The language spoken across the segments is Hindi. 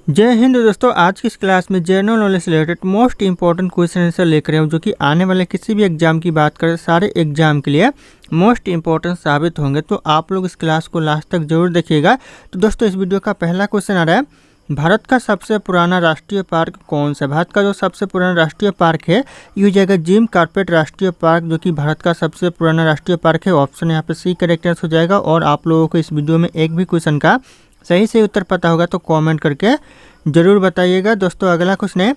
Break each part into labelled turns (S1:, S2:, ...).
S1: जय हिंद दोस्तों। आज की इस क्लास में जनरल नॉलेज से related most important question answer लेकर आए हूं, जो कि आने वाले किसी भी एग्जाम की बात करें सारे एग्जाम के लिए मोस्ट इंपॉर्टेंट साबित होंगे। तो आप लोग इस क्लास को लास्ट तक जरूर देखिएगा। तो दोस्तों इस वीडियो का पहला क्वेश्चन आ रहा है, भारत का सबसे पुराना राष्ट्रीय पार्क कौन सा? भारत का जो सबसे पुराना राष्ट्रीय पार्क है ये हो जाएगा जिम कॉर्बेट राष्ट्रीय पार्क, जो कि भारत का सबसे पुराना राष्ट्रीय पार्क है। ऑप्शन यहाँ पे सी करेक्ट आंसर हो जाएगा। और आप लोगों को इस वीडियो में एक भी क्वेश्चन का सही से उत्तर पता होगा तो कमेंट करके जरूर बताइएगा। दोस्तों अगला क्वेश्चन है,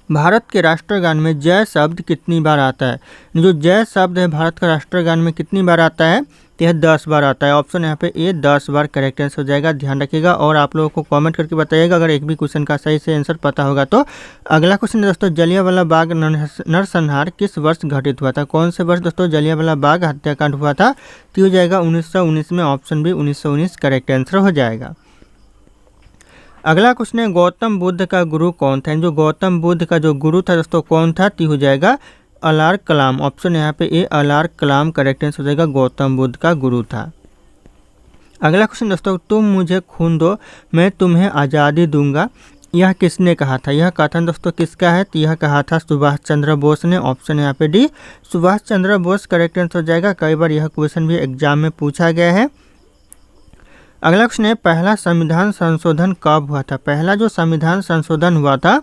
S1: भारत के राष्ट्रगान में जय शब्द कितनी बार आता है? जो जय शब्द है भारत का राष्ट्रगान में कितनी बार आता है? तो यह 10 बार आता है। ऑप्शन यहाँ पे ए 10 बार करेक्ट आंसर हो जाएगा, ध्यान रखिएगा। और आप लोगों को कमेंट करके बताइएगा अगर एक भी क्वेश्चन का सही से आंसर पता होगा तो। अगला क्वेश्चन है दोस्तों, जलियांवाला बाग नरसंहार किस वर्ष घटित हुआ था? कौन से वर्ष दोस्तों जलियांवाला बाग हत्याकांड हुआ था? तो हो जाएगा 1919 में। ऑप्शन बी 1919 करेक्ट आंसर हो जाएगा। अगला क्वेश्चन है, गौतम बुद्ध का गुरु कौन था? जो गौतम बुद्ध का जो गुरु था दोस्तों कौन था? तो हो जाएगा अलार कलाम। ऑप्शन यहाँ पे ए अलार कलाम करेक्ट आंसर हो जाएगा, गौतम बुद्ध का गुरु था। अगला क्वेश्चन दोस्तों, तुम मुझे खून दो मैं तुम्हें आज़ादी दूंगा, यह किसने कहा था? यह कथन दोस्तों किसका है? तो यह कहा था सुभाष चंद्र बोस ने। ऑप्शन यहाँ पे D Subhash Chandra Bose correct answer हो जाएगा। कई बार यह क्वेश्चन भी एग्जाम में पूछा गया है। अगला क्वेश्चन है, पहला संविधान संशोधन कब हुआ था? पहला जो संविधान संशोधन हुआ था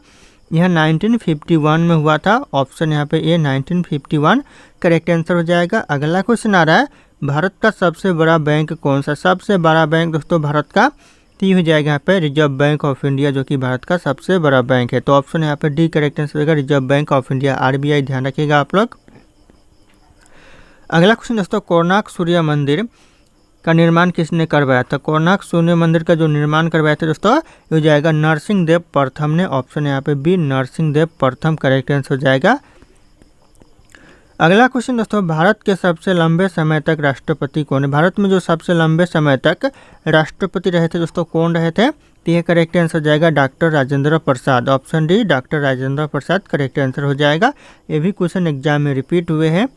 S1: यह 1951 में हुआ था। ऑप्शन यहाँ पे ए 1951 करेक्ट आंसर हो जाएगा। अगला क्वेश्चन आ रहा है, भारत का सबसे बड़ा बैंक कौन सा? सबसे बड़ा बैंक दोस्तों भारत का ती हो जाएगा यहाँ पे रिजर्व बैंक ऑफ इंडिया, जो कि भारत का सबसे बड़ा बैंक है। तो ऑप्शन यहाँ पे डी करेक्ट आंसर होगा, reserve bank of India RBI, ध्यान रखिएगा आप लोग। अगला क्वेश्चन दोस्तों, कोणार्क सूर्य मंदिर का निर्माण किसने करवाया था? कोणार्क सूर्य मंदिर का जो निर्माण करवाया था दोस्तों ये हो जाएगा नरसिंहदेव प्रथम ने। ऑप्शन यहाँ पे बी नरसिंहदेव प्रथम करेक्ट आंसर हो जाएगा। अगला क्वेश्चन दोस्तों, भारत के सबसे लंबे समय तक राष्ट्रपति कौन है? भारत में जो सबसे लंबे समय तक राष्ट्रपति रहे थे दोस्तों कौन रहे थे? तो यह करेक्ट आंसर हो जाएगा doctor Rajendra Prasad. Option D doctor Rajendra Prasad correct answer हो जाएगा। ये भी क्वेश्चन एग्जाम में रिपीट हुए हैं।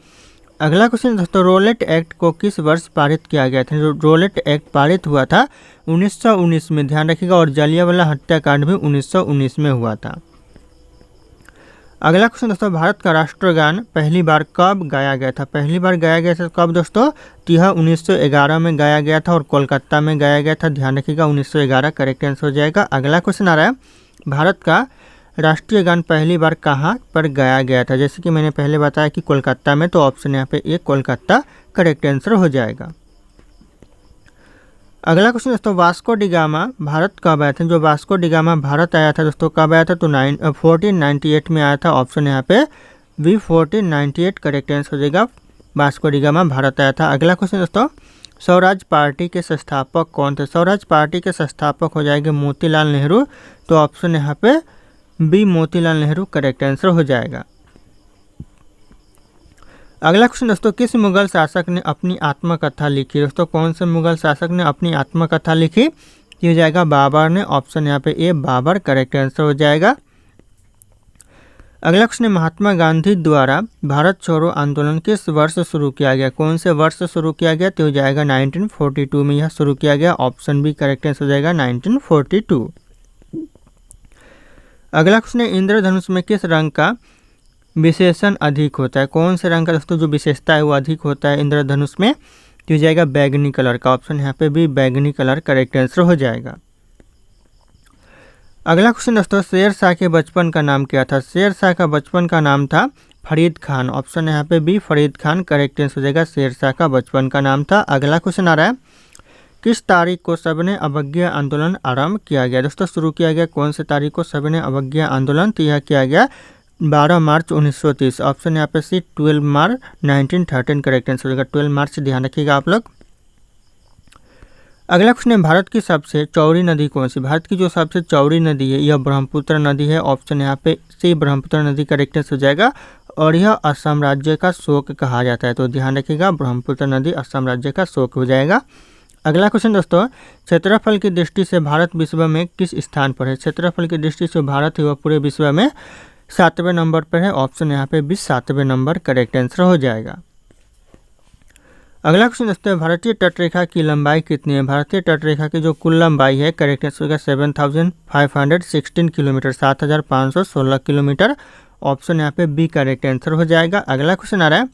S1: अगला क्वेश्चन दोस्तों, रोलेट एक्ट को किस वर्ष पारित किया गया था? जो रोलेट एक्ट पारित हुआ था 1919 में, ध्यान रखिएगा। और जलियांवाला हत्याकांड भी 1919 में हुआ था। अगला क्वेश्चन दोस्तों, भारत का राष्ट्रगान पहली बार कब गाया गया था? पहली बार गाया गया था कब दोस्तों? तो यह 1911 में गाया गया था और कोलकाता में गाया गया था, ध्यान रखिएगा 1911 करेक्ट आंसर हो जाएगा। अगला क्वेश्चन आ रहा है, भारत का राष्ट्रीय गान पहली बार कहाँ पर गाया गया था? जैसे कि मैंने पहले बताया कि कोलकाता में, तो ऑप्शन यहाँ पे ए कोलकाता करेक्ट आंसर हो जाएगा। अगला क्वेश्चन दोस्तों, वास्को डी गामा भारत कब आया था? जो वास्को डी गामा भारत आया था दोस्तों कब आया था? तो 1498 में आया था। ऑप्शन यहाँ पे बी 1498 करेक्ट आंसर हो जाएगा, वास्को डी गामा भारत आया था। अगला क्वेश्चन दोस्तों, स्वराज पार्टी के संस्थापक कौन थे? स्वराज पार्टी के संस्थापक हो जाएंगे मोतीलाल नेहरू। तो ऑप्शन यहाँ पे B Motilal Nehru correct answer हो जाएगा। अगला क्वेश्चन दोस्तों, किस मुगल शासक ने अपनी आत्मकथा लिखी? दोस्तों कौन से मुगल शासक ने अपनी आत्मकथा लिखी? ये हो जाएगा बाबर ने। ऑप्शन यहाँ पे ए बाबर करेक्ट आंसर हो जाएगा। अगला क्वेश्चन है, महात्मा गांधी द्वारा भारत छोड़ो आंदोलन किस वर्ष शुरू किया गया? कौन से वर्ष शुरू किया गया? तो हो जाएगा 1942 में यह शुरू किया गया। ऑप्शन बी करेक्ट आंसर हो जाएगा 1942। अगला क्वेश्चन है, इंद्रधनुष में किस रंग का विशेषण अधिक होता है? कौन से रंग का दोस्तों जो विशेषता है वो अधिक होता है इंद्रधनुष में? तो हो जाएगा बैगनी कलर का। ऑप्शन यहाँ पे भी बैगनी कलर करेक्ट आंसर हो जाएगा। अगला क्वेश्चन दोस्तों, शेर शाह के बचपन का नाम क्या था? शेर शाह का बचपन का नाम था फरीद खान। ऑप्शन यहाँ पे B Farid Khan correct answer हो जाएगा, शेर शाह का बचपन का नाम था। अगला क्वेश्चन आ रहा है, किस तारीख को सविनय अवज्ञा आंदोलन आरंभ किया गया? दोस्तों शुरू किया गया कौन से तारीख को सविनय अवज्ञा आंदोलन? तो यह किया गया 12 मार्च 1930। ऑप्शन यहाँ पे सी 12 मार्च 1913 करेक्ट आंसर होगा, 12 मार्च, ध्यान रखिएगा आप लोग। अगला क्वेश्चन है, भारत की सबसे चौड़ी नदी कौन सी? भारत की जो सबसे चौड़ी नदी है यह ब्रह्मपुत्र नदी है। ऑप्शन यहाँ पे सी ब्रह्मपुत्र नदी करेक्ट आंसर हो जाएगा। और यह असम राज्य का शोक कहा जाता है, तो ध्यान रखिएगा ब्रह्मपुत्र नदी असम राज्य का शोक हो जाएगा। अगला क्वेश्चन दोस्तों, क्षेत्रफल की दृष्टि से भारत विश्व में किस स्थान पर है? क्षेत्रफल की दृष्टि से भारत है वह पूरे विश्व में 7वें नंबर पर है। ऑप्शन यहाँ पे भी 7वें नंबर करेक्ट आंसर हो जाएगा। अगला क्वेश्चन देखते हैं, भारतीय तटरेखा की लंबाई कितनी है। भारतीय तटरेखा की जो कुल लंबाई है करेक्ट आंसर होगा 7516 किलोमीटर, 7516 किलोमीटर। ऑप्शन यहाँ पे बी करेक्ट आंसर हो जाएगा। अगला क्वेश्चन आ रहा है,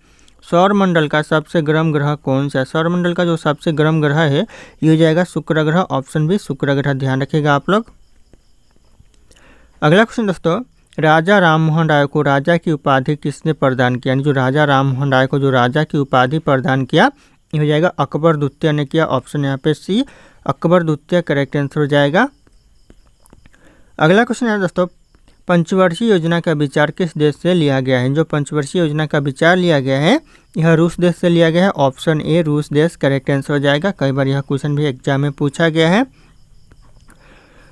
S1: सौर मंडल का सबसे गर्म ग्रह कौन सा है। सौर मंडल का जो सबसे गर्म ग्रह है ये हो जाएगा शुक्र ग्रह। ऑप्शन बी शुक्र ग्रह, ध्यान रखिएगा आप लोग। अगला क्वेश्चन दोस्तों, राजा राममोहन राय को राजा की उपाधि किसने प्रदान किया। यानी जो राजा राममोहन राय को जो राजा की उपाधि प्रदान किया ये हो जाएगा अकबर द्वितीय ने किया। ऑप्शन यहाँ पे सी अकबर द्वितीय करेक्ट आंसर हो जाएगा। अगला क्वेश्चन है दोस्तों, पंचवर्षीय योजना का विचार किस देश से लिया गया है। जो पंचवर्षीय योजना का विचार लिया गया है यह रूस देश से लिया गया है। ऑप्शन ए रूस देश करेक्ट आंसर हो जाएगा। कई बार यह क्वेश्चन भी एग्जाम में पूछा गया है।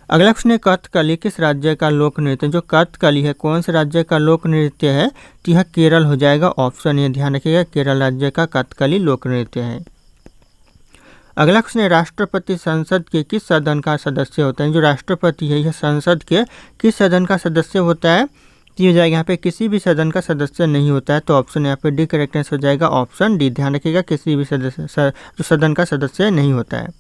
S1: अगला क्वेश्चन है, कथकली किस राज्य का लोक नृत्य। जो कथकली है कौन से राज्य का लोक नृत्य है, तो यह केरल हो जाएगा। ऑप्शन ए ध्यान रखिएगा, केरल राज्य का कथकली लोक नृत्य है। अगला क्वेश्चन है, राष्ट्रपति संसद के किस सदन का सदस्य होता है। जो राष्ट्रपति है यह संसद के किस सदन का सदस्य होता है, तो हो जाएगा यहाँ पे किसी भी सदन का सदस्य नहीं होता है। तो ऑप्शन यहाँ पे डी करेक्ट आंसर हो जाएगा। ऑप्शन डी, ध्यान रखिएगा, किसी भी जो सदन का सदस्य नहीं होता है।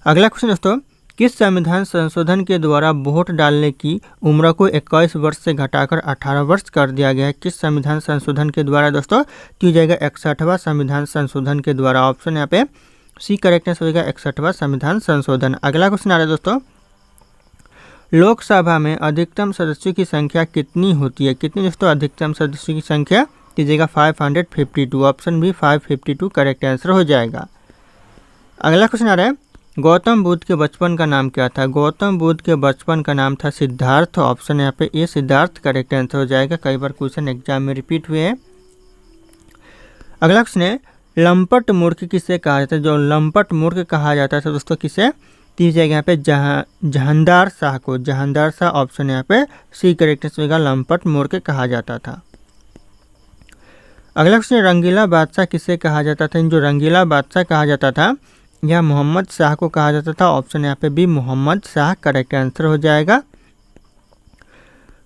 S1: अगला क्वेश्चन दोस्तों, किस संविधान संशोधन के द्वारा वोट डालने की उम्र को 21 वर्ष से घटाकर 18 वर्ष कर दिया गया है। किस संविधान संशोधन के द्वारा दोस्तों, तो हो जाएगा 61वां संविधान संशोधन के द्वारा। ऑप्शन यहाँ पे सी करेक्ट आंसर होगा 61वां संविधान संशोधन। अगला क्वेश्चन आ रहा है दोस्तों, लोकसभा में अधिकतम सदस्यों की संख्या कितनी होती है। कितनी दोस्तों अधिकतम सदस्यों की संख्या, दीजिएगा 552। ऑप्शन बी 552 करेक्ट आंसर हो जाएगा। अगला क्वेश्चन आ रहा है, गौतम बुद्ध के बचपन का नाम क्या था। गौतम बुद्ध के बचपन का नाम था सिद्धार्थ। ऑप्शन यहाँ पे ए सिद्धार्थ करेक्ट आंसर हो जाएगा। कई बार क्वेश्चन एग्जाम में रिपीट हुए हैं। अगला क्वेश्चन है, लंपट मूर्ख किसे कहा जाता है। जो लंपट मूर्ख कहा जाता था दोस्तों किसे, तीन जगह यहाँ पे जहांदार शाह को। जहांदार शाह, ऑप्शन यहाँ पे सी करेक्ट आंसर होगा, लंपट मूर्ख कहा जाता था। अगला क्वेश्चन, रंगीला बादशाह किसे कहा जाता था। जो रंगीला बादशाह कहा जाता था यह मोहम्मद शाह को कहा जाता था। ऑप्शन यहाँ पे भी मोहम्मद शाह करेक्ट आंसर हो जाएगा।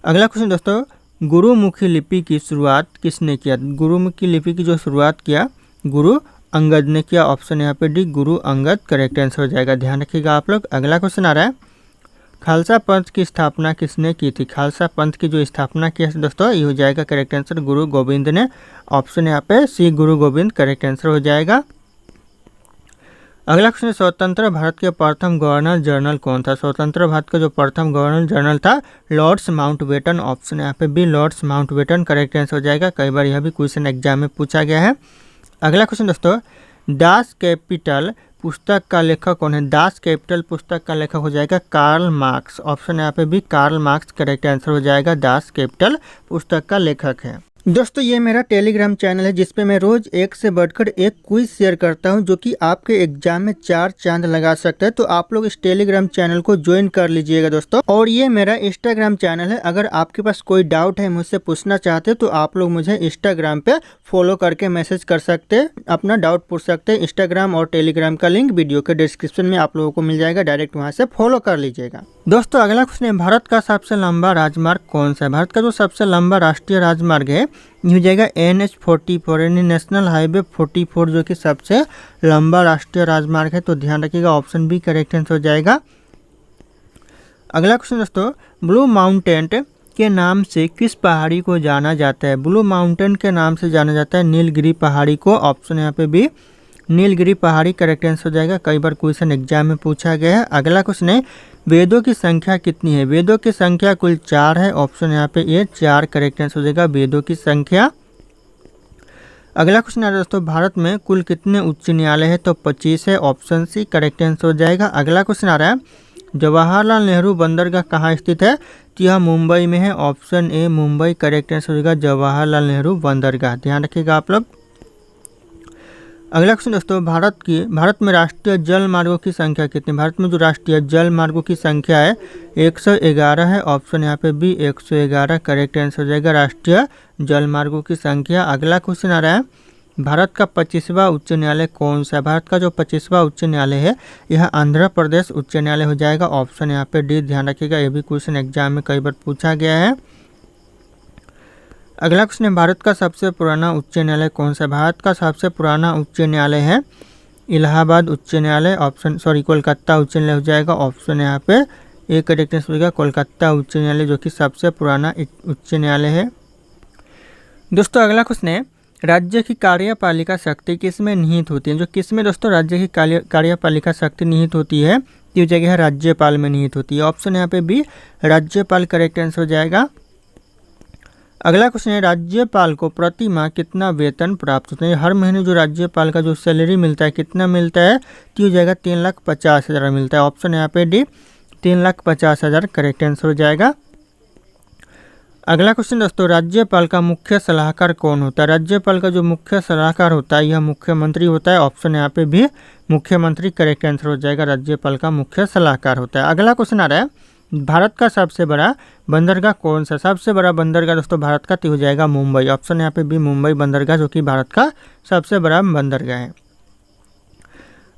S1: अगला क्वेश्चन दोस्तों, गुरुमुखी लिपि की शुरुआत किसने किया। गुरुमुखी लिपि की जो शुरुआत किया गुरु अंगद ने किया। ऑप्शन यहाँ पे D Guru Angad correct answer हो जाएगा। ध्यान रखिएगा आप लोग। अगला क्वेश्चन आ रहा है, खालसा पंथ की स्थापना किसने की थी। खालसा पंथ की जो स्थापना की है दोस्तों ये हो जाएगा करेक्ट आंसर गुरु गोविंद ने। ऑप्शन यहाँ पे सी गुरु गोविंद करेक्ट आंसर हो जाएगा। अगला क्वेश्चन, स्वतंत्र भारत के प्रथम गवर्नर जनरल कौन था। स्वतंत्र भारत का जो प्रथम गवर्नर जनरल था लॉर्ड्स माउंटबेटन। ऑप्शन यहाँ पे भी लॉर्ड्स माउंटबेटन करेक्ट आंसर हो जाएगा। कई बार यह भी क्वेश्चन एग्जाम में पूछा गया है। अगला क्वेश्चन दोस्तों, दास कैपिटल पुस्तक का लेखक कौन है। दास कैपिटल पुस्तक का लेखक हो जाएगा कार्ल मार्क्स। ऑप्शन यहाँ पे भी कार्ल मार्क्स करेक्ट आंसर हो जाएगा। दास कैपिटल पुस्तक का लेखक है। दोस्तों ये मेरा टेलीग्राम चैनल है जिसपे मैं रोज एक से बढ़कर एक क्विज शेयर करता हूं जो कि आपके एग्जाम में 4 चांद लगा सकता है। तो आप लोग इस टेलीग्राम चैनल को ज्वाइन कर लीजिएगा दोस्तों। और ये मेरा इंस्टाग्राम चैनल है। अगर आपके पास कोई डाउट है मुझसे पूछना चाहते हैं तो आप लोग मुझे इंस्टाग्राम पे फॉलो करके मैसेज कर सकते हैं, अपना डाउट पूछ सकते हैं। इंस्टाग्राम और टेलीग्राम का लिंक वीडियो के डिस्क्रिप्शन में आप लोगों को मिल जाएगा, डायरेक्ट वहाँ से फॉलो कर लीजिएगा। दोस्तों अगला क्वेश्चन है, भारत का सबसे लंबा राजमार्ग कौन सा है। भारत का जो सबसे लंबा राष्ट्रीय राजमार्ग है हो जाएगा NH44 यानी नेशनल हाईवे 44 जो कि सबसे लंबा राष्ट्रीय राजमार्ग है। तो ध्यान रखिएगा, ऑप्शन बी करेक्ट आंसर हो जाएगा। अगला क्वेश्चन दोस्तों, ब्लू माउंटेन के नाम से किस पहाड़ी को जाना जाता है। ब्लू माउंटेन के नाम से जाना जाता है नीलगिरी पहाड़ी को। ऑप्शन यहाँ पे भी नीलगिरी पहाड़ी करेक्ट आंसर हो जाएगा। कई बार क्वेश्चन एग्जाम में पूछा गया है। अगला क्वेश्चन है, वेदों की संख्या कितनी है। वेदों की संख्या कुल 4 है। ऑप्शन यहाँ पे ये 4 करेक्ट आंसर हो जाएगा, वेदों की संख्या। अगला क्वेश्चन है दोस्तों, भारत में कुल कितने उच्च न्यायालय है। तो 25 है। ऑप्शन सी करेक्ट आंसर हो जाएगा। अगला क्वेश्चन आ रहा है, जवाहरलाल नेहरू बंदरगाह कहाँ स्थित है। तो यह मुंबई में है। Option A Mumbai correct answer हो जाएगा, जवाहरलाल नेहरू बंदरगाह। ध्यान रखिएगा आप लोग। अगला क्वेश्चन दोस्तों, भारत में राष्ट्रीय जल मार्गों की संख्या कितनी। भारत में जो राष्ट्रीय जल मार्गों की संख्या है 111 है। ऑप्शन यहाँ पे भी 111 करेक्ट आंसर हो जाएगा, राष्ट्रीय जल मार्गों की संख्या। अगला क्वेश्चन आ रहा है, भारत का 25वां उच्च न्यायालय कौन सा है। भारत का जो 25वां उच्च न्यायालय है यह आंध्र प्रदेश उच्च न्यायालय हो जाएगा। ऑप्शन यहाँ पे डी। ध्यान रखिएगा, यह भी क्वेश्चन एग्जाम में कई बार पूछा गया है। अगला क्वेश्चन है, भारत का सबसे पुराना उच्च न्यायालय कौन सा है? भारत का सबसे पुराना उच्च न्यायालय है इलाहाबाद उच्च न्यायालय, ऑप्शन कोलकाता उच्च न्यायालय हो जाएगा। ऑप्शन यहाँ पे ए करेक्ट आंसर होगा कोलकाता उच्च न्यायालय, जो कि सबसे पुराना उच्च न्यायालय है। दोस्तों अगला क्वेश्चन है, राज्य की कार्यपालिका शक्ति किसमें निहित होती है? जो किसमें दोस्तों राज्य की कार्यपालिका शक्ति निहित होती है, तो जगह है राज्यपाल में निहित होती है। ऑप्शन यहाँ पे बी राज्यपाल करेक्ट आंसर हो जाएगा। अगला क्वेश्चन है, राज्यपाल को प्रति माह कितना वेतन प्राप्त होता है? हर महीने जो राज्यपाल का जो सैलरी मिलता है कितना मिलता है, तो हो जाएगा 3,50,000 मिलता है। ऑप्शन यहाँ पे डी 3,50,000 करेक्ट आंसर हो जाएगा। अगला क्वेश्चन दोस्तों, राज्यपाल का मुख्य सलाहकार कौन होता है? राज्यपाल का जो मुख्य सलाहकार होता है यह मुख्यमंत्री होता है। ऑप्शन यहाँ पे भी मुख्यमंत्री करेक्ट आंसर हो जाएगा, राज्यपाल का मुख्य सलाहकार होता है। अगला क्वेश्चन आ रहा है, भारत का सबसे बड़ा बंदरगाह कौन सा? सबसे बड़ा बंदरगाह दोस्तों भारत का हो जाएगा मुंबई। ऑप्शन यहाँ पे भी मुंबई बंदरगाह, जो कि भारत का सबसे बड़ा बंदरगाह है।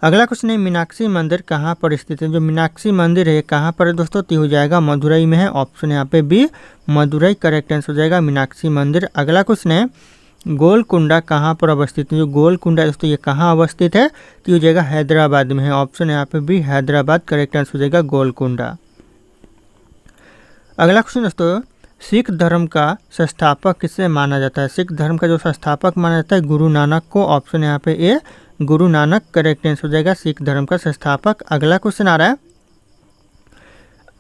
S1: अगला क्वेश्चन है, मीनाक्षी मंदिर कहाँ पर स्थित है? जो मीनाक्षी मंदिर है कहाँ पर है दोस्तों, तो हो जाएगा मदुरई में है। ऑप्शन यहाँ पे बी मदुरई करेक्ट आंसर हो जाएगा, मीनाक्षी मंदिर। अगला क्वेश्चन है, गोलकुंडा कहाँ पर अवस्थित है? जो गोलकुंडा दोस्तों ये कहाँ अवस्थित है, तो हो जाएगा हैदराबाद में है। ऑप्शन यहाँ पे भी हैदराबाद करेक्ट आंसर हो जाएगा गोलकुंडा। अगला क्वेश्चन दोस्तों, सिख धर्म का संस्थापक किसे माना जाता है? सिख धर्म का जो संस्थापक माना जाता है गुरु नानक को। ऑप्शन यहाँ पे ए गुरु नानक करेक्ट आंसर हो जाएगा, सिख धर्म का संस्थापक। अगला क्वेश्चन आ रहा है,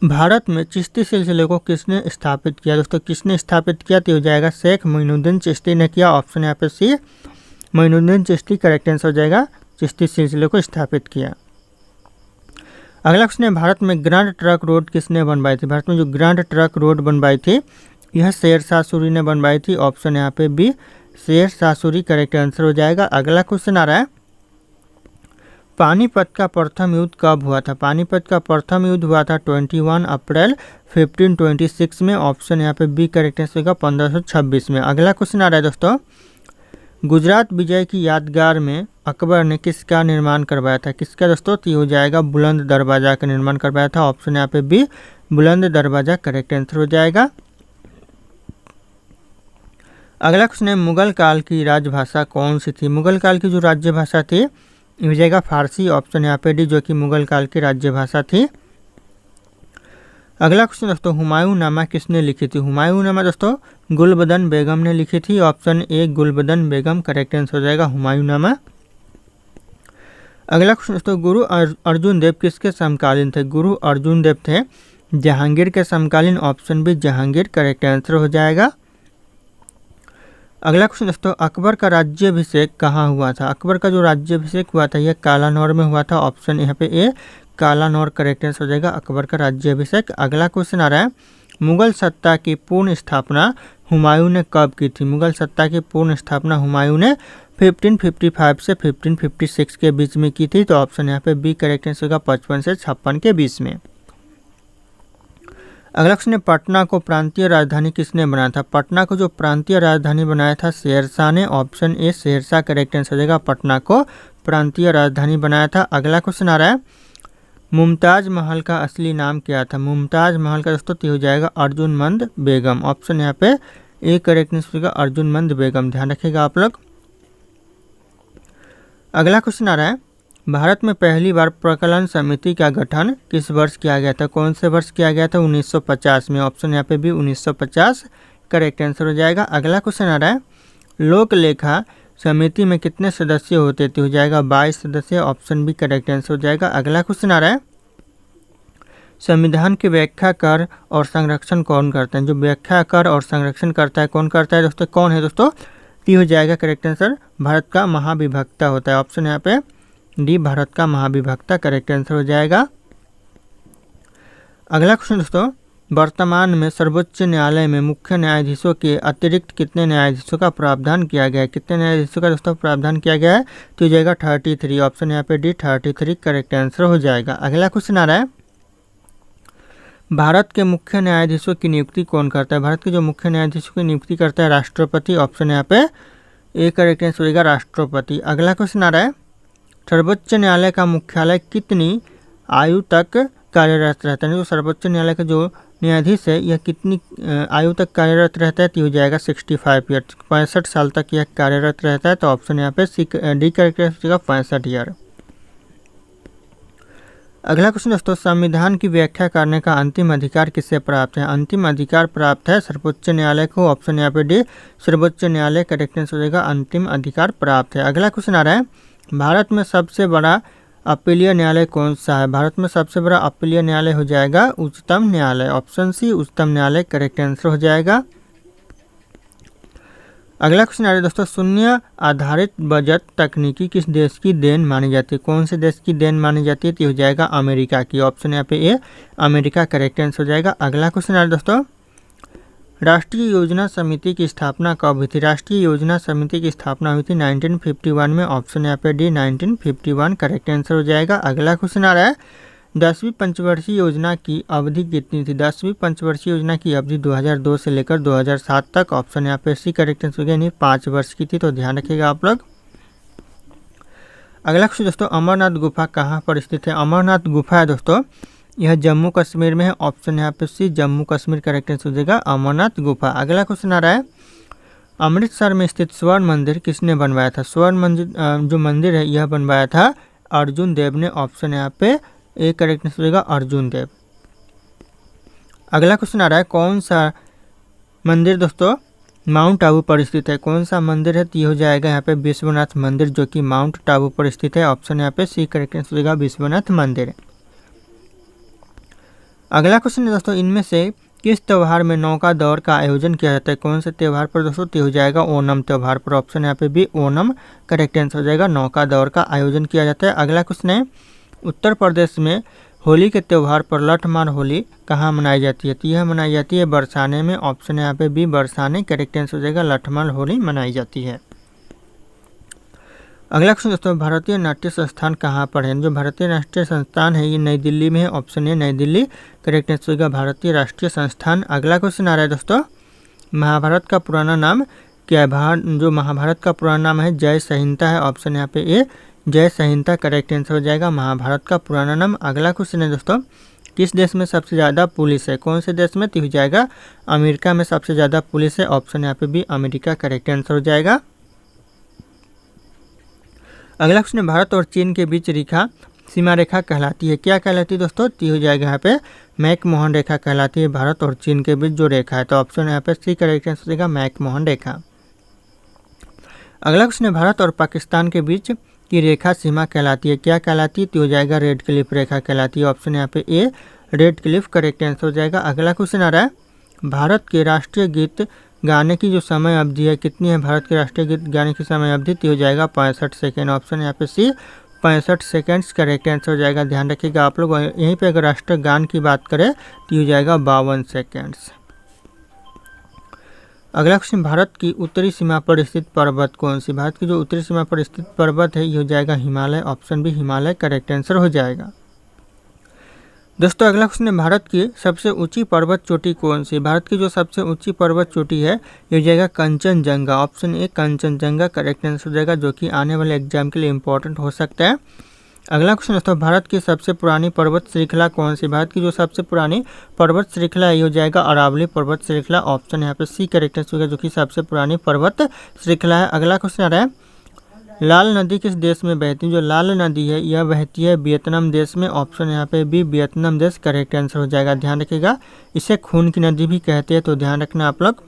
S1: भारत में चिश्ती सिलसिले को किसने स्थापित किया? दोस्तों किसने स्थापित किया, तो हो जाएगा शेख मोइनुद्दीन चिश्ती ने किया। ऑप्शन यहाँ पे सी मोइनुद्दीन चिश्ती करेक्ट आंसर हो जाएगा, चिश्ती सिलसिले को स्थापित किया। अगला क्वेश्चन है, भारत में ग्रैंड ट्रंक रोड किसने बनवाई थी? भारत में जो ग्रैंड ट्रंक रोड बनवाई थी यह शेरशाह सूरी ने बनवाई थी। ऑप्शन यहाँ पे B Sher Shah Suri correct answer हो जाएगा। अगला क्वेश्चन आ रहा है, पानीपत का प्रथम युद्ध कब हुआ था? पानीपत का प्रथम युद्ध हुआ था 21 अप्रैल 1526 में। ऑप्शन यहाँ पे बी करेक्ट आंसर होगा 1526 में। अगला क्वेश्चन आ रहा है दोस्तों, गुजरात विजय की यादगार में अकबर ने किसका निर्माण करवाया था? किसका दोस्तों, तो हो जाएगा बुलंद दरवाजा का निर्माण करवाया था। ऑप्शन यहाँ पे बी बुलंद दरवाजा करेक्ट आंसर हो जाएगा। अगला क्वेश्चन है, मुगल काल की राजभाषा कौन सी थी? मुगल काल की जो राज्य भाषा थी हो जाएगा फारसी। ऑप्शन यहाँ पे डी, जो कि मुगल काल की राज्य भाषा थी। अगला क्वेश्चन दोस्तों, हुमायूं नामा किसने लिखी थी? हुमायूं नामा दोस्तों गुलबदन बेगम ने लिखी थी। Option A Gulbadan Begum correct answer हो जाएगा हुमायूं नामा। अगला क्वेश्चन दोस्तों, गुरु अर्जुन देव किसके समकालीन थे? गुरु अर्जुन देव थे जहांगीर के समकालीन। Option B Jahangir correct answer हो जाएगा। अगला क्वेश्चन दोस्तों, अकबर का राज्याभिषेक कहाँ हुआ था? अकबर का जो राज्याभिषेक हुआ था यह कालानौर में हुआ था। ऑप्शन यहाँ पे ए कालानौर करेक्ट आंसर हो जाएगा, अकबर का राज्याभिषेक। अगला क्वेश्चन आ रहा है, मुगल सत्ता की पूर्ण स्थापना हुमायूं ने कब की थी? मुगल सत्ता की पूर्ण स्थापना हुमायूं ने 1555 से 1556 के बीच में की थी। तो ऑप्शन यहाँ पे बी करेक्ट आंसर होगा 55 से 56 के बीच में। अगला क्वेश्चन है, पटना को प्रांतीय राजधानी किसने बनाया था? पटना को जो प्रांतीय राजधानी बनाया था शेरशाह ने। Option A Sher Shah correct answer हो जाएगा, पटना को प्रांतीय राजधानी बनाया था। अगला क्वेश्चन आ रहा है, मुमताज महल का असली नाम क्या था? मुमताज महल का दोस्तों हो जाएगा अर्जुनमंद बेगम। ऑप्शन यहाँ पे ए करेक्ट आंसर होगा अर्जुनमंद बेगम, ध्यान रखिएगा आप लोग। अगला क्वेश्चन आ रहा है, भारत में पहली बार प्रकलन समिति का गठन किस वर्ष किया गया था? कौन से वर्ष किया गया था? 1950 में। ऑप्शन यहाँ पे भी 1950 करेक्ट आंसर हो जाएगा। अगला क्वेश्चन आ रहा है, लोक लेखा समिति में कितने सदस्य होते थे? हो जाएगा 22 सदस्य। ऑप्शन बी करेक्ट आंसर हो जाएगा। अगला क्वेश्चन आ रहा है, संविधान की व्याख्या कर और संरक्षण कौन करता है? जो व्याख्या कर और संरक्षण करता है कौन करता है दोस्तों? कौन है दोस्तों? टी हो जाएगा करेक्ट आंसर, भारत का महाधिवक्ता होता है। ऑप्शन यहाँ पे डी भारत का महाधिवक्ता करेक्ट आंसर हो जाएगा। अगला क्वेश्चन दोस्तों, वर्तमान में सर्वोच्च न्यायालय में मुख्य न्यायाधीशों के अतिरिक्त कितने न्यायाधीशों का प्रावधान किया गया है? कितने न्यायाधीशों का दोस्तों प्रावधान किया गया है? तो हो जाएगा 33। ऑप्शन यहाँ पे डी 33 करेक्ट आंसर हो जाएगा। अगला क्वेश्चन आ रहा है, भारत के मुख्य न्यायाधीशों की नियुक्ति कौन करता है? भारत के जो मुख्य न्यायाधीशों की नियुक्ति करता है राष्ट्रपति। ऑप्शन यहाँ पे ए करेक्ट आंसर होगा राष्ट्रपति। अगला क्वेश्चन आ रहा है, सर्वोच्च न्यायालय का मुख्यालय कितनी आयु तक कार्यरत रहता है, जो सर्वोच्च न्यायालय का जो न्यायाधीश है यह कितनी आयु तक कार्यरत रहता है, तो हो जाएगा 65 ईयर, 65 साल तक यह कार्यरत रहता है। तो ऑप्शन यहाँ पे डी करेक्ट हो जाएगा 65 ईयर। अगला क्वेश्चन दोस्तों, संविधान की व्याख्या करने का अंतिम अधिकार किससे प्राप्त है? अंतिम अधिकार प्राप्त है सर्वोच्च न्यायालय को। ऑप्शन यहाँ पे डी सर्वोच्च न्यायालय करेक्ट आंसर हो जाएगा, अंतिम अधिकार प्राप्त है। अगला क्वेश्चन आ रहा है, भारत में सबसे बड़ा अपीलीय न्यायालय कौन सा है? भारत में सबसे बड़ा अपीलीय न्यायालय हो जाएगा उच्चतम न्यायालय। ऑप्शन सी उच्चतम न्यायालय करेक्ट आंसर हो जाएगा। अगला क्वेश्चन आ रहा है दोस्तों, शून्य आधारित बजट तकनीकी किस देश की देन मानी जाती है? कौन से देश की देन मानी जाती है? तो हो जाएगा अमेरिका की। ऑप्शन यहाँ पे ए अमेरिका करेक्ट आंसर हो जाएगा। अगला क्वेश्चन आ रहा है दोस्तों, राष्ट्रीय योजना समिति की स्थापना कब हुई थी? राष्ट्रीय योजना समिति की स्थापना हुई थी 1951 में। ऑप्शन यहाँ पे डी 1951 करेक्ट आंसर हो जाएगा। अगला क्वेश्चन आ रहा है, 10वीं पंचवर्षीय योजना की अवधि कितनी थी? 10वीं पंचवर्षीय योजना की अवधि 2002 से लेकर 2007 तक। ऑप्शन यहाँ पे सी करेक्ट आंसर हो गया, यानी 5 वर्ष की थी, तो ध्यान रखिएगा आप लोग। अगला क्वेश्चन दोस्तों, अमरनाथ गुफा कहाँ पर स्थित है? अमरनाथ गुफा है दोस्तों यह जम्मू कश्मीर में है। ऑप्शन यहाँ पे सी जम्मू कश्मीर करेक्ट आंसर हो जाएगा, अमरनाथ गुफा। अगला क्वेश्चन आ रहा है, अमृतसर में स्थित स्वर्ण मंदिर किसने बनवाया था? स्वर्ण मंदिर जो मंदिर है यह बनवाया था अर्जुन देव ने। ऑप्शन यहाँ पे ए करेक्ट आंसर हो जाएगा, अर्जुन देव। अगला क्वेश्चन आ रहा है, कौन सा मंदिर दोस्तों माउंट आबू पर स्थित है? कौन सा मंदिर है? तो ये हो जाएगा यहाँ पे विश्वनाथ मंदिर, जो कि माउंट आबू पर स्थित है। ऑप्शन यहाँ पे सी करेक्ट आंसर हो जाएगा, विश्वनाथ मंदिर। अगला क्वेश्चन है दोस्तों, इनमें से किस त्यौहार में नौका दौड़ का आयोजन किया जाता है? कौन से त्यौहार पर दोस्तों? तो हो जाएगा ओणम त्यौहार पर। ऑप्शन यहाँ पे भी ओणम करेक्ट आंसर हो जाएगा, नौका दौड़ का आयोजन किया जाता है। अगला क्वेश्चन है, उत्तर प्रदेश में होली के त्यौहार पर लठमार होली कहाँ मनाई जाती है? तो यह मनाई जाती है बरसाने में। ऑप्शन यहाँ पे बी बरसाने करेक्ट आंसर हो जाएगा, लठमार होली मनाई जाती है। अगला क्वेश्चन दोस्तों, भारतीय नाट्य संस्थान कहाँ पर है? जो भारतीय राष्ट्रीय संस्थान है ये नई दिल्ली में है। ऑप्शन ए नई दिल्ली करेक्ट आंसर होगा, भारतीय राष्ट्रीय संस्थान। अगला क्वेश्चन आ रहा है दोस्तों, महाभारत का पुराना नाम क्या है? जो महाभारत का पुराना नाम है जय संहिता है। ऑप्शन यहाँ पे ए जय संहिता करेक्ट आंसर हो जाएगा, महाभारत का पुराना नाम। अगला क्वेश्चन है दोस्तों, किस देश में सबसे ज़्यादा पुलिस है? कौन से देश में? तो हो जाएगा अमेरिका में सबसे ज़्यादा पुलिस है। ऑप्शन यहाँ पे भी अमेरिका करेक्ट आंसर हो जाएगा। अगला क्वेश्चन है, भारत और चीन के बीच रेखा सीमा रेखा कहलाती है, क्या कहलाती है दोस्तों? तो हो जाएगा यहाँ पे मैकमोहन रेखा कहलाती है, भारत और चीन के बीच जो रेखा है। तो ऑप्शन यहाँ पे सी करेक्ट आंसर हो जाएगा, मैकमोहन रेखा। अगला क्वेश्चन है, भारत और पाकिस्तान के बीच की रेखा सीमा कहलाती है, क्या कहलाती है? तो हो जाएगा रेड क्लिफ रेखा कहलाती है। ऑप्शन यहाँ पे ए रेड क्लिफ करेक्ट आंसर हो जाएगा। अगला क्वेश्चन आ रहा है, भारत के राष्ट्रीय गीत गाने की जो समय अवधि है कितनी है? भारत के राष्ट्रीय गीत गाने की समय अवधि तो हो जाएगा 65 सेकेंड। ऑप्शन यहाँ पे सी 65 सेकेंड्स करेक्ट आंसर हो जाएगा, ध्यान रखिएगा आप लोग। यहीं पे अगर राष्ट्रीय गान की बात करें तो हो जाएगा 52 सेकेंड्स। अगला क्वेश्चन, भारत की उत्तरी सीमा पर स्थित पर्वत कौन सी? भारत की जो उत्तरी सीमा पर स्थित पर्वत है ये हो जाएगा Himalaya. Option B Himalaya correct answer हो जाएगा। दोस्तों अगला क्वेश्चन है, भारत की सबसे ऊंची पर्वत चोटी कौन सी? भारत की जो सबसे ऊंची पर्वत चोटी है ये हो जाएगा Kanchenjunga. Option A Kanchenjunga correct answer हो जाएगा, जो कि आने वाले एग्जाम के लिए इंपॉर्टेंट हो सकता है। अगला क्वेश्चन दोस्तों, भारत की सबसे पुरानी पर्वत श्रृंखला कौन सी? भारत की जो सबसे पुरानी पर्वत श्रृंखला है ये हो जाएगा अरावली पर्वत श्रृंखला। ऑप्शन यहाँ पे सी करेक्ट आंसर होगा, जो कि सबसे पुरानी पर्वत श्रृंखला है। अगला क्वेश्चन आ रहा है, लाल नदी किस देश में बहती है? जो लाल नदी है यह बहती है वियतनाम देश में। ऑप्शन यहाँ पे भी वियतनाम देश करेक्ट आंसर हो जाएगा, ध्यान रखिएगा। इसे खून की नदी भी कहते हैं, तो ध्यान रखना आप लोग।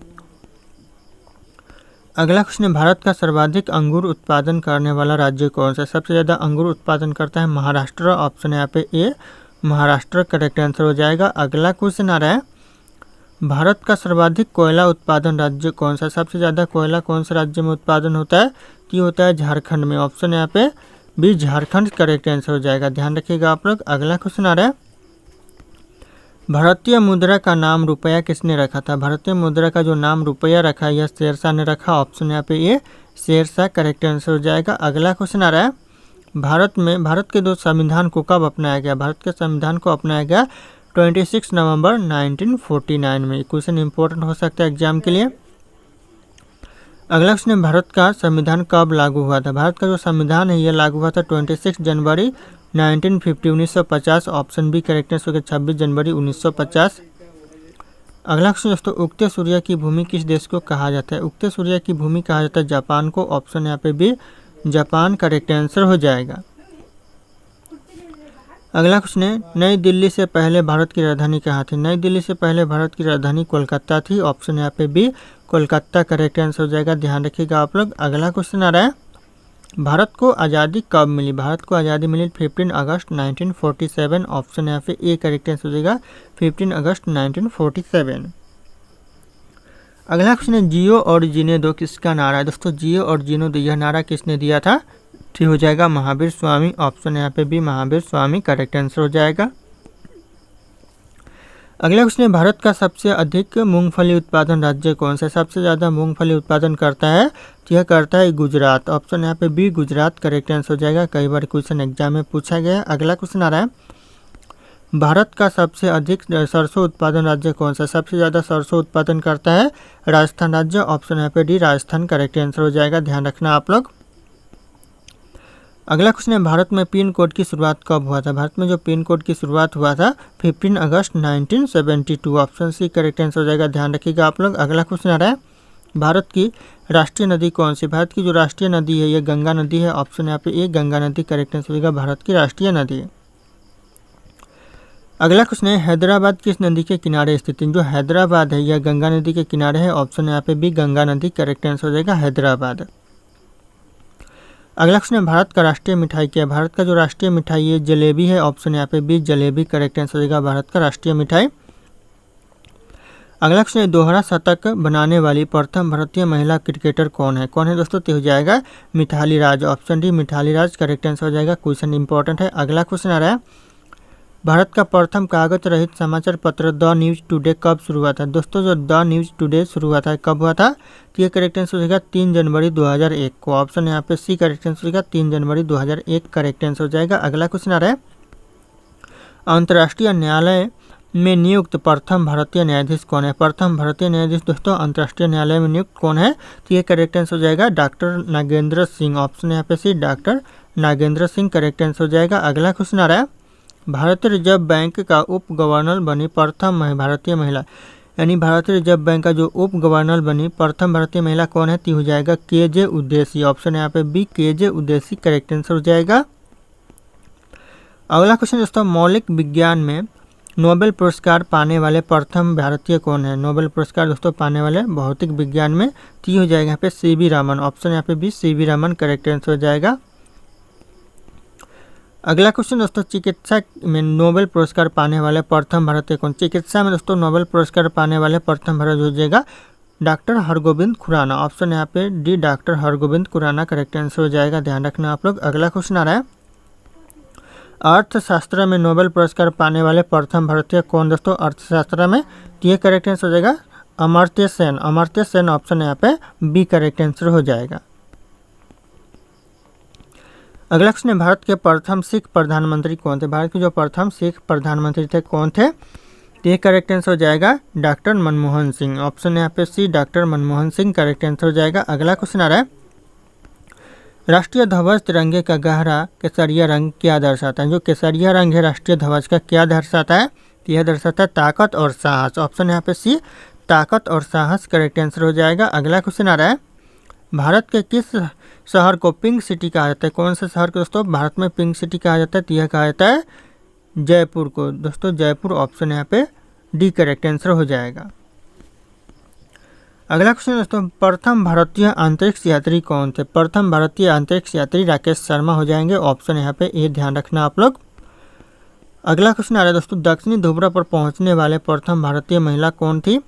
S1: अगला क्वेश्चन है, भारत का सर्वाधिक अंगूर उत्पादन करने वाला राज्य कौन सा? सबसे ज़्यादा अंगूर उत्पादन करता है महाराष्ट्र। ऑप्शन यहाँ पे ए महाराष्ट्र करेक्ट आंसर हो जाएगा। अगला क्वेश्चन आ रहा है, भारत का सर्वाधिक कोयला उत्पादन राज्य कौन सा? सबसे ज़्यादा कोयला कौन सा राज्य में उत्पादन होता है? तो ये होता है झारखंड में। ऑप्शन यहाँ पे बी झारखंड करेक्ट आंसर हो जाएगा, ध्यान रखिएगा आप लोग। अगला क्वेश्चन आ रहा है, भारतीय मुद्रा का नाम रुपया किसने रखा था? भारतीय मुद्रा का जो नाम रुपया रखा है यह शेरशाह ने रखा। ऑप्शन यहाँ पे ये शेरशाह करेक्ट आंसर हो जाएगा। अगला क्वेश्चन आ रहा है, भारत के दो संविधान को कब अपनाया गया? भारत के संविधान को अपनाया गया 26 नवंबर 1949 में। क्वेश्चन इंपॉर्टेंट हो सकता है एग्जाम के लिए। अगला क्वेश्चन, भारत का संविधान कब लागू हुआ था? भारत का जो संविधान है यह लागू हुआ था 26 जनवरी 1950 1950 ऑप्शन बी करेक्ट आंसर होगा 26 जनवरी 1950। अगला क्वेश्चन दोस्तों, उगते सूर्य की भूमि किस देश को कहा जाता है? उगते सूर्य की भूमि कहा जाता है जापान को, ऑप्शन यहाँ पे बी जापान करेक्ट आंसर हो जाएगा। अगला क्वेश्चन है, नई दिल्ली से पहले भारत की राजधानी कहाँ थी? नई दिल्ली से पहले भारत की राजधानी कोलकाता थी, ऑप्शन यहाँ पे बी कोलकाता करेक्ट आंसर हो जाएगा, ध्यान रखिएगा आप लोग। अगला क्वेश्चन आ रहा है, भारत को आज़ादी कब मिली? भारत को आज़ादी मिली 15 अगस्त 1947, ऑप्शन यहाँ पे ए करेक्ट आंसर हो जाएगा 15 अगस्त 1947। अगला क्वेश्चन है, जियो और जीने दो किसका नारा है? दोस्तों जियो और जीने दो यह नारा किसने दिया था? ठीक हो जाएगा महावीर स्वामी, ऑप्शन यहाँ पे भी महावीर स्वामी करेक्ट आंसर हो जाएगा। अगला क्वेश्चन है, भारत का सबसे अधिक मूंगफली उत्पादन राज्य कौन सा है? सबसे ज़्यादा मूंगफली उत्पादन करता है तो यह करता है गुजरात, ऑप्शन यहाँ पे बी गुजरात करेक्ट आंसर हो जाएगा। कई बार क्वेश्चन एग्जाम में पूछा गया है। अगला क्वेश्चन आ रहा है, भारत का सबसे अधिक सरसों उत्पादन राज्य कौन सा? सबसे ज़्यादा सरसों उत्पादन करता है राजस्थान राज्य, ऑप्शन यहाँ पे डी राजस्थान करेक्ट आंसर हो जाएगा, ध्यान रखना आप लोग। अगला क्वेश्चन है, भारत में पिन कोड की शुरुआत कब हुआ था? भारत में जो पिन कोड की शुरुआत हुआ था 15 अगस्त 1972, ऑप्शन सी करेक्ट आंसर हो जाएगा, ध्यान रखिएगा आप लोग। अगला क्वेश्चन आ रहा है, भारत की राष्ट्रीय नदी कौन सी? भारत की जो राष्ट्रीय नदी है यह गंगा नदी है, ऑप्शन यहाँ पे ए गंगा नदी करेक्ट आंसर हो जाएगा, भारत की राष्ट्रीय नदी है। अगला क्वेश्चन है, हैदराबाद किस नदी के किनारे स्थित है? जो हैदराबाद है यह गंगा नदी के किनारे है, ऑप्शन यहाँ पे बी गंगा नदी करेक्ट आंसर हो जाएगा, हैदराबाद। अगला क्वेश्चन है, भारत का राष्ट्रीय मिठाई क्या है? भारत का जो राष्ट्रीय मिठाई है जलेबी है, ऑप्शन यहाँ पे बी जलेबी करेक्ट आंसर हो जाएगा, भारत का राष्ट्रीय मिठाई। अगला क्वेश्चन है, दोहरा शतक बनाने वाली प्रथम भारतीय महिला क्रिकेटर कौन है? कौन है दोस्तों? तो हो जाएगा Mithali Raj, option D Mithali Raj correct answer हो जाएगा। क्वेश्चन इंपॉर्टेंट है। अगला क्वेश्चन आ रहा है, भारत का प्रथम कागज रहित समाचार पत्र द न्यूज़ टुडे कब शुरू हुआ था? दोस्तों जो द न्यूज़ टुडे शुरू हुआ था कब हुआ था? तो ये करेक्ट आंसर हो जाएगा 3 जनवरी 2001 को, ऑप्शन यहाँ पे सी करेक्ट आंसर हो जाएगा 3 जनवरी 2001 करेक्ट आंसर हो जाएगा। अगला क्वेश्चन आ रहा है, अंतर्राष्ट्रीय न्यायालय में नियुक्त प्रथम भारतीय न्यायाधीश कौन है? प्रथम भारतीय न्यायाधीश दोस्तों अंतर्राष्ट्रीय न्यायालय में नियुक्त कौन है? तो ये करेक्ट आंसर हो जाएगा डॉक्टर नागेंद्र सिंह, ऑप्शन यहाँ पे C doctor Nagendra Singh correct answer हो जाएगा। अगला क्वेश्चन आ रहा है, भारतीय रिजर्व बैंक का उप गवर्नर बनी प्रथम भारतीय महिला, यानी भारतीय रिजर्व बैंक का जो उप गवर्नर बनी प्रथम भारतीय महिला कौन है? तो हो जाएगा के.जे. उदेसी, ऑप्शन यहाँ पे बी के.जे. उदेसी करेक्ट आंसर हो जाएगा। अगला क्वेश्चन दोस्तों, मौलिक विज्ञान में नोबेल पुरस्कार पाने वाले प्रथम भारतीय कौन है? नोबेल पुरस्कार दोस्तों पाने वाले भौतिक विज्ञान में तो हो जाएगा यहाँ पे सी.वी. रामन, ऑप्शन यहाँ पे B C V. Raman correct answer हो जाएगा। अगला क्वेश्चन दोस्तों, चिकित्सा में नोबेल पुरस्कार पाने वाले प्रथम भारतीय कौन? चिकित्सा में दोस्तों नोबेल पुरस्कार पाने वाले प्रथम भारतीय हो जाएगा डॉक्टर हरगोविंद खुराना, ऑप्शन यहाँ पे D doctor Hargobind Khurana correct answer हो जाएगा, ध्यान रखना आप लोग। अगला क्वेश्चन आ रहा है, अर्थशास्त्र में नोबेल पुरस्कार पाने वाले प्रथम भारतीय कौन दोस्तों? अर्थशास्त्र में तो ये करेक्ट आंसर हो जाएगा अमर्त्य सेन, अमर्त्य सेन ऑप्शन यहाँ पे बी करेक्ट आंसर हो जाएगा। अगला क्वेश्चन है, भारत के प्रथम सिख प्रधानमंत्री कौन थे? भारत के जो प्रथम सिख प्रधानमंत्री थे कौन थे? तो ये करेक्ट आंसर हो जाएगा डॉक्टर मनमोहन सिंह, ऑप्शन यहाँ पे C doctor Manmohan Singh correct answer हो जाएगा। अगला क्वेश्चन आ रहा है, राष्ट्रीय ध्वज तिरंगे का गहरा केसरिया रंग क्या दर्शाता है? जो केसरिया रंग है राष्ट्रीय ध्वज का क्या दर्शाता है? तो यह दर्शाता है ताकत और साहस, ऑप्शन यहाँ पे सी ताकत और साहस करेक्ट आंसर हो जाएगा। अगला क्वेश्चन आ रहा है, भारत के किस शहर को पिंक सिटी कहा जाता है? कौन से शहर को दोस्तों भारत में पिंक सिटी कहा जाता है? तो यह कहा जाता है जयपुर को, दोस्तों जयपुर ऑप्शन यहाँ पे डी करेक्ट आंसर हो जाएगा। अगला क्वेश्चन दोस्तों, प्रथम भारतीय अंतरिक्ष यात्री कौन थे? प्रथम भारतीय अंतरिक्ष यात्री राकेश शर्मा हो जाएंगे, ऑप्शन यहाँ पे ए ध्यान रखना आप लोग। अगला क्वेश्चन आ रहा है दोस्तों, दक्षिणी ध्रुव पर पहुंचने वाले प्रथम भारतीय महिला कौन थी?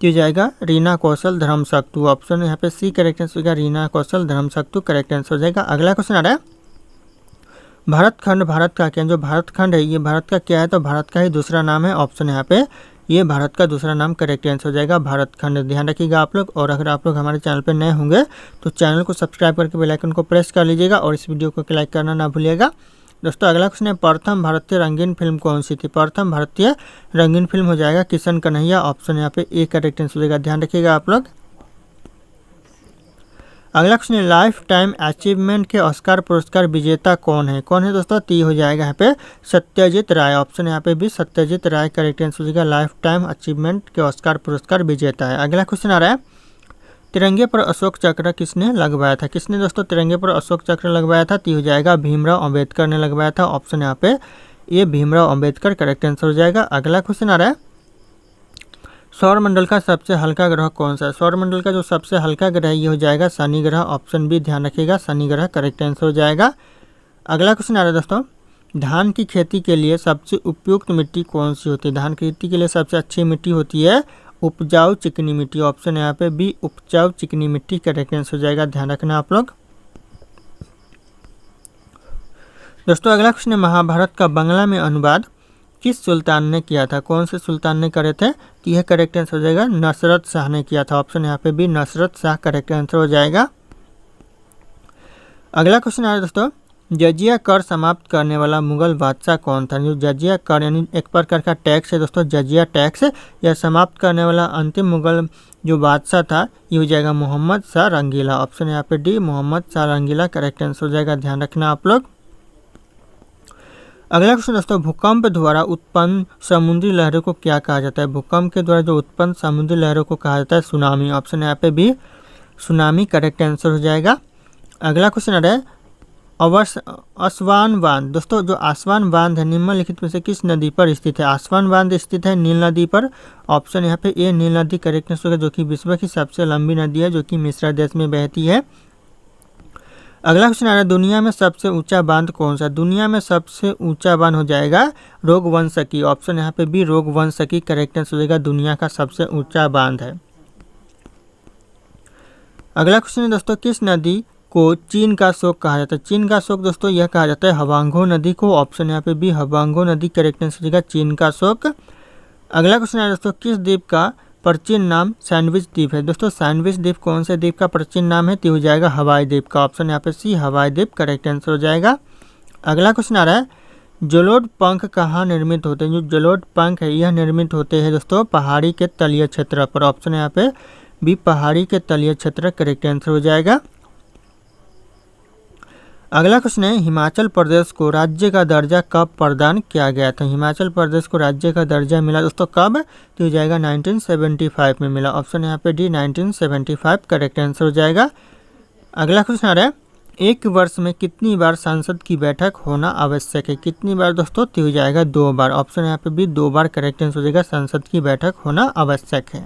S1: तो जाएगा रीना कौशल धर्मशक्तु, ऑप्शन यहाँ पे सी करेक्ट आंसर हो जाएगा, रीना कौशल धर्मशक्तु करेक्ट आंसर हो जाएगा। अगला क्वेश्चन आ रहा है, भारत खंड भारत का क्या? जो भारत खंड है ये भारत का क्या है? तो भारत का ही दूसरा नाम है, ऑप्शन यहाँ पे ये भारत का दूसरा नाम करेक्ट आंसर हो जाएगा भारत खंड, ध्यान रखिएगा आप लोग। और अगर आप लोग हमारे चैनल पर नए होंगे तो चैनल को सब्सक्राइब करके बेल आइकन को प्रेस कर लीजिएगा और इस वीडियो को लाइक करना ना भूलिएगा। दोस्तों अगला क्वेश्चन है, प्रथम भारतीय रंगीन फिल्म कौन सी थी? प्रथम भारतीय रंगीन फिल्म हो जाएगा किशन कन्हैया, ऑप्शन यहाँ पे ए करेक्ट आंसर हो जाएगा, ध्यान रखिएगा आप लोग। अगला क्वेश्चन है लाइफ टाइम अचीवमेंट के ऑस्कार पुरस्कार विजेता कौन है दोस्तों? तो ये हो जाएगा यहाँ पे सत्यजीत राय। ऑप्शन यहाँ पे भी सत्यजीत राय करेक्ट आंसर हो जाएगा। लाइफ टाइम अचीवमेंट के ऑस्कार पुरस्कार विजेता है। अगला क्वेश्चन आ रहा है तिरंगे पर अशोक चक्र किसने लगवाया था? किसने दोस्तों तिरंगे पर अशोक चक्र लगवाया था? तो ये हो जाएगा भीमराव अंबेडकर ने लगवाया था। ऑप्शन यहाँ पे ये भीमराव अंबेडकर करेक्ट आंसर हो जाएगा। अगला क्वेश्चन आ रहा है सौरमंडल का सबसे हल्का ग्रह कौन सा है? सौरमंडल का जो सबसे हल्का ग्रह ये हो जाएगा शनि ग्रह। ऑप्शन बी ध्यान रखिएगा, शनि ग्रह करेक्ट आंसर हो जाएगा। अगला क्वेश्चन आ रहा है दोस्तों धान की खेती के लिए सबसे उपयुक्त मिट्टी कौन सी होती है? धान की खेती के लिए सबसे अच्छी मिट्टी होती है उपजाऊ चिकनी मिट्टी। ऑप्शन यहाँ पे बी उपजाऊ चिकनी मिट्टी करेक्ट आंसर हो जाएगा। ध्यान रखना आप लोग। दोस्तों अगला क्वेश्चन है महाभारत का बांग्ला में अनुवाद किस सुल्तान ने किया था? कौन से सुल्तान ने करे थे? तो यह करेक्ट आंसर हो जाएगा नसरत शाह ने किया था। ऑप्शन यहाँ पे भी नसरत शाह करेक्ट आंसर हो जाएगा। अगला क्वेश्चन आ रहा है दोस्तों जजिया कर समाप्त करने वाला मुगल बादशाह कौन था? जो जजिया कर यानी एक प्रकार का टैक्स है दोस्तों, जजिया टैक्स या समाप्त करने वाला अंतिम मुगल जो बादशाह था ये हो जाएगा मोहम्मद शाह रंगीला। ऑप्शन यहाँ पे डी मोहम्मद शाह रंगीला करेक्ट आंसर हो जाएगा। ध्यान रखना आप लोग। अगला क्वेश्चन दोस्तों भूकंप द्वारा उत्पन्न समुद्री लहरों को क्या कहा जाता है? भूकंप के द्वारा जो उत्पन्न समुद्री लहरों को कहा जाता है सुनामी। ऑप्शन यहाँ पे भी सुनामी करेक्ट आंसर हो जाएगा। अगला क्वेश्चन आ रहा है आसवान बांध। दोस्तों जो आसवान बांध है निम्नलिखित में से किस नदी पर स्थित है? आसवान बांध स्थित है नील नदी पर। ऑप्शन यहाँ पे ए नील नदी करेक्ट आंसर होगा, जो कि विश्व की सबसे लंबी नदी है, जो कि मिस्र देश में बहती है। अगला क्वेश्चन आ रहा है दुनिया में सबसे ऊंचा बांध कौन सा? दुनिया में सबसे ऊंचा बांध हो जाएगा रोगवंशकी। ऑप्शन यहाँ पे भी रोगवंशकी करेक्ट आंसर हो जाएगा। दुनिया का सबसे ऊंचा बांध है। अगला क्वेश्चन है दोस्तों किस नदी को चीन का शोक कहा जाता है? चीन का शोक दोस्तों यह कहा जाता है हवांगो नदी को। ऑप्शन यहाँ पे भी हवांगो नदी करेक्ट आंसर हो जाएगा चीन का शोक। अगला क्वेश्चन है दोस्तों किस द्वीप का प्राचीन नाम सैंडविच द्वीप है? दोस्तों सैंडविच द्वीप कौन से द्वीप का प्राचीन नाम है? तो हो जाएगा हवाई द्वीप का। ऑप्शन यहाँ पे सी हवाई द्वीप करेक्ट आंसर हो जाएगा। अगला क्वेश्चन आ रहा है जलोढ़ पंख कहाँ निर्मित होते हैं? जो जलोढ़ पंख है यह निर्मित होते हैं दोस्तों पहाड़ी के तलीय क्षेत्र पर। ऑप्शन यहाँ पे भी पहाड़ी के तलीय क्षेत्र करेक्ट आंसर हो जाएगा। अगला क्वेश्चन है हिमाचल प्रदेश को राज्य का दर्जा कब प्रदान किया गया था? हिमाचल प्रदेश को राज्य का दर्जा मिला दोस्तों कब? तो हो जाएगा 1975 में मिला। ऑप्शन यहाँ पे डी 1975 करेक्ट आंसर हो जाएगा। अगला क्वेश्चन आ रहा है एक वर्ष में कितनी बार संसद की बैठक होना आवश्यक है? कितनी बार दोस्तों? तो हो जाएगा 2 बार। ऑप्शन यहाँ पे भी 2 बार करेक्ट आंसर हो जाएगा। संसद की बैठक होना आवश्यक है।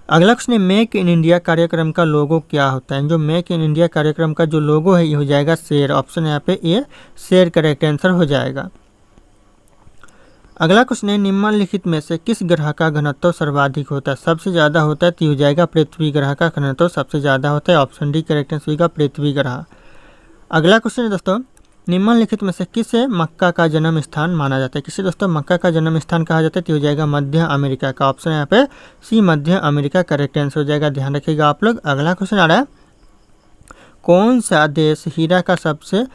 S1: अगला क्वेश्चन है मेक इन इंडिया कार्यक्रम का लोगो क्या होता है? जो मेक इन इंडिया कार्यक्रम का जो लोगो है ये हो जाएगा शेर। ऑप्शन यहाँ पे ये शेर करेक्ट आंसर हो जाएगा। अगला क्वेश्चन है निम्नलिखित में से किस ग्रह का घनत्व सर्वाधिक होता है? सबसे ज़्यादा होता है तो हो जाएगा पृथ्वी ग्रह का घनत्व सबसे ज़्यादा होता है। ऑप्शन डी करेक्ट आंसर होगा पृथ्वी ग्रह। अगला क्वेश्चन है दोस्तों निम्नलिखित में से किसे मक्का का जन्म स्थान माना जाता है? किसे दोस्तों मक्का का जन्म स्थान कहा जाता है? तो हो जाएगा मध्य अमेरिका का। ऑप्शन यहाँ पे सी मध्य अमेरिका करेक्ट आंसर हो जाएगा। ध्यान रखिएगा आप लोग। अगला क्वेश्चन आ रहा है कौन सा देश हीरा का सबसे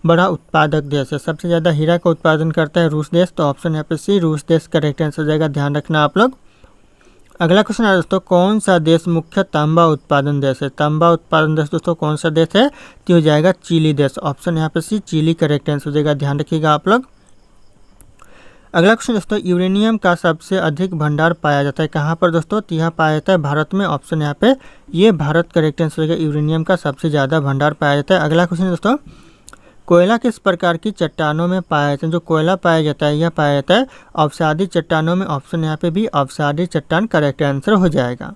S1: बड़ा उत्पादक देश है? सबसे ज़्यादा हीरा का उत्पादन करता है रूस देश। तो ऑप्शन यहाँ पे सी रूस देश करेक्ट आंसर हो जाएगा। ध्यान रखना आप लोग। अगला क्वेश्चन है दोस्तों कौन सा देश मुख्य तांबा उत्पादन देश है? तांबा उत्पादन देश दोस्तों कौन सा देश है? तो हो जाएगा चिली देश। ऑप्शन यहाँ पे सी चिली करेक्ट आंसर हो जाएगा। ध्यान रखिएगा आप लोग। अगला क्वेश्चन दोस्तों यूरेनियम का सबसे अधिक भंडार पाया जाता है कहाँ पर दोस्तों? तो यह पाया जाता है भारत में। ऑप्शन यहाँ पे ये भारत करेक्ट आंसर हो जाएगा। यूरेनियम का सबसे ज़्यादा भंडार पाया जाता है। अगला क्वेश्चन दोस्तों कोयला किस प्रकार की चट्टानों में पाया जाता है? जो कोयला पाया जाता है यह पाया जाता है अवसादी चट्टानों में। ऑप्शन यहाँ पे भी अवसादी चट्टान करेक्ट आंसर हो जाएगा।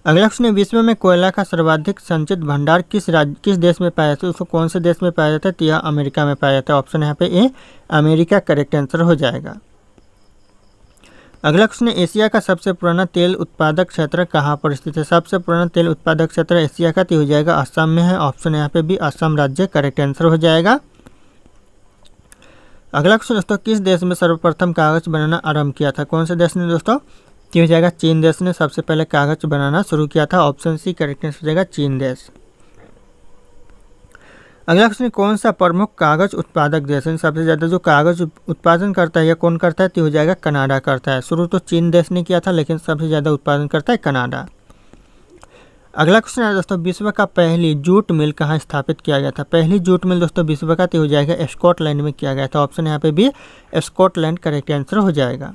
S1: अगला क्वेश्चन है विश्व में कोयला का सर्वाधिक संचित भंडार किस देश में पाया जाता है? उसको कौन से देश में पाया जाता है? तो यह अमेरिका में पाया जाता है। ऑप्शन यहाँ पे ए अमेरिका करेक्ट आंसर हो जाएगा। अगला क्वेश्चन है एशिया का सबसे पुराना तेल उत्पादक क्षेत्र कहाँ पर स्थित है? सबसे पुराना तेल उत्पादक क्षेत्र एशिया का तो हो जाएगा असम में है। ऑप्शन यहाँ पे भी असम राज्य करेक्ट आंसर हो जाएगा। अगला क्वेश्चन दोस्तों किस देश में सर्वप्रथम कागज बनाना आरंभ किया था? कौन से देश ने दोस्तों? तो हो जाएगा चीन देश ने सबसे पहले कागज बनाना शुरू किया था। ऑप्शन सी करेक्ट आंसर हो जाएगा चीन देश। अगला क्वेश्चन कौन सा प्रमुख कागज उत्पादक देश है? सबसे ज़्यादा जो कागज उत्पादन करता है या कौन करता है? तो हो जाएगा कनाडा करता है। शुरू तो चीन देश ने किया था लेकिन सबसे ज़्यादा उत्पादन करता है कनाडा। अगला क्वेश्चन है दोस्तों, विश्व का पहली जूट मिल कहाँ स्थापित किया गया था? पहली जूट मिल दोस्तों विश्व का तो हो जाएगा स्कॉटलैंड में किया गया था। ऑप्शन यहाँ पे भी स्कॉटलैंड करेक्ट आंसर हो जाएगा।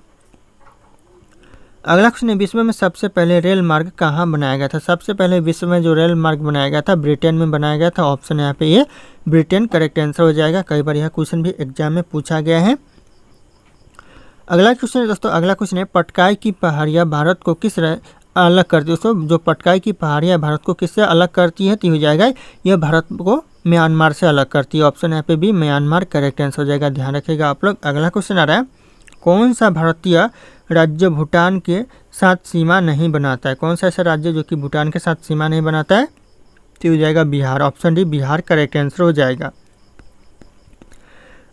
S1: अगला क्वेश्चन है, विश्व में सबसे पहले रेल मार्ग कहाँ बनाया गया था? सबसे पहले विश्व में जो रेल मार्ग बनाया गया था ब्रिटेन में बनाया गया था। ऑप्शन यहाँ पे ये ब्रिटेन करेक्ट आंसर हो जाएगा। कई बार यह क्वेश्चन भी एग्जाम में पूछा गया है। अगला क्वेश्चन है दोस्तों, अगला क्वेश्चन है, पटकाई की पहाड़ियाँ भारत को किस अलग करती है? दोस्तों जो पटकाई की पहाड़ियाँ भारत को किससे अलग करती है तो हो जाएगा यह भारत को म्यांमार से अलग करती है। ऑप्शन यहाँ पे भी म्यांमार करेक्ट आंसर हो जाएगा, ध्यान रखिएगा आप लोग। अगला क्वेश्चन आ रहा है, कौन सा भारतीय राज्य भूटान के साथ सीमा नहीं बनाता है? कौन सा ऐसा राज्य जो कि भूटान के साथ सीमा नहीं बनाता है तो हो जाएगा Bihar. Option D Bihar correct answer हो जाएगा।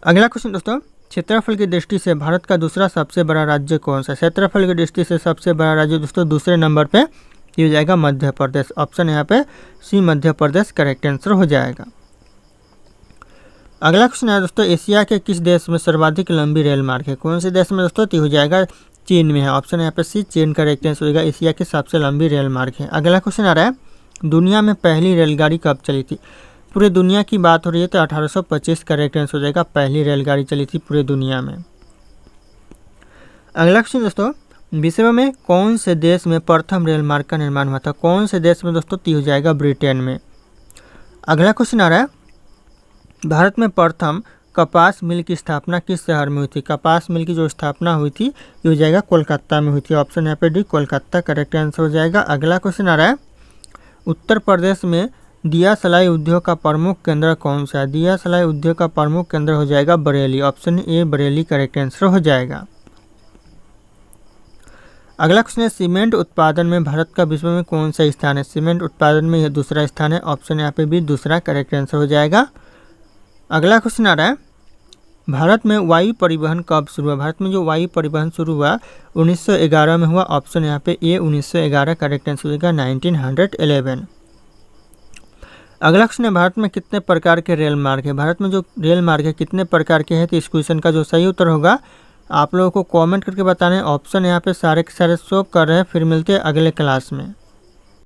S1: अगला क्वेश्चन दोस्तों, क्षेत्रफल की दृष्टि से भारत का दूसरा सबसे बड़ा राज्य कौन सा? क्षेत्रफल की दृष्टि से सबसे बड़ा राज्य दोस्तों दूसरे नंबर पे हो जाएगा मध्य प्रदेश। ऑप्शन यहाँ पे सी मध्य प्रदेश करेक्ट आंसर हो जाएगा। अगला क्वेश्चन है दोस्तों, एशिया के किस देश में सर्वाधिक लंबी रेल मार्ग है? कौन से देश में दोस्तों तो हो जाएगा चीन में है। ऑप्शन यहाँ पे सी चीन करेक्ट आंसर हो जाएगा, एशिया की सबसे लंबी रेल मार्ग है। अगला क्वेश्चन आ रहा है, दुनिया में पहली रेलगाड़ी कब चली थी? पूरे दुनिया की बात हो रही है तो 1825 करेक्ट आंसर हो जाएगा, पहली रेलगाड़ी चली थी पूरे दुनिया में। अगला क्वेश्चन दोस्तों, विश्व में कौन से देश में प्रथम रेल मार्ग का निर्माण हुआ था? कौन से देश में दोस्तों तो हो जाएगा ब्रिटेन में। अगला क्वेश्चन आ रहा है, भारत में प्रथम कपास मिल की स्थापना किस शहर में हुई थी? कपास मिल की जो स्थापना हुई थी ये हो जाएगा कोलकाता में हुई थी। ऑप्शन यहाँ पे डी कोलकाता करेक्ट आंसर हो जाएगा। अगला क्वेश्चन आ रहा है, उत्तर प्रदेश में दिया सलाई उद्योग का प्रमुख केंद्र कौन सा है? दिया सलाई उद्योग का प्रमुख केंद्र हो जाएगा Bareilly. Option A Bareilly correct answer हो जाएगा। अगला क्वेश्चन है, सीमेंट उत्पादन में भारत का विश्व में कौन सा स्थान है? सीमेंट उत्पादन में यह दूसरा स्थान है। ऑप्शन यहाँ पे भी दूसरा करेक्ट आंसर हो जाएगा। अगला क्वेश्चन आ रहा है, भारत में वायु परिवहन कब शुरू हुआ? भारत में जो वायु परिवहन शुरू हुआ 1911 में हुआ। ऑप्शन यहाँ पे ए 1911 करेक्ट आंसर हो जाएगा, 1911। अगला क्वेश्चन है, भारत में कितने प्रकार के रेल मार्ग है? भारत में जो रेल मार्ग है कितने प्रकार के हैं? तो इस क्वेश्चन का जो सही उत्तर होगा आप लोगों को कमेंट करके बताना है। ऑप्शन यहाँ पे सारे के सारे शो कर रहे हैं। फिर मिलते हैं अगले क्लास में।